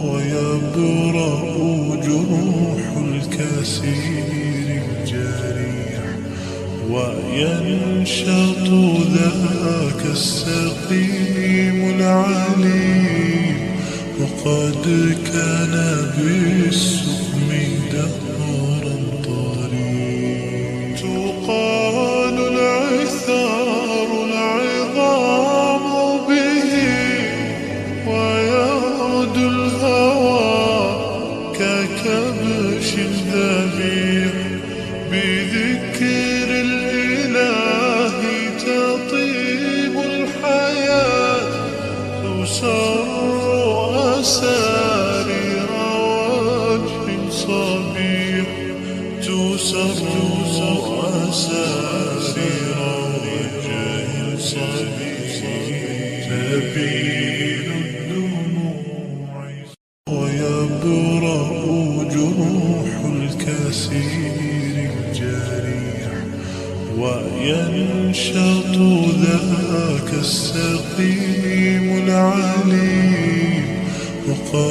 ويبرأ جروح الكثير الجريح، وينشط ذاك السقيم العليم، وقد كان بالسقم دهرا طريق. تقال العثار العظام به، ويعود الهوى ككبش ذبيح، بذكر الإله تطيب الحياة، تسر أسارير وجه صبيح، تسر أسارير وجه صبيح. تبين الدموع ويبرأ جروح الكثير الجريح، وينشط ذاك السقيم العليم، وقد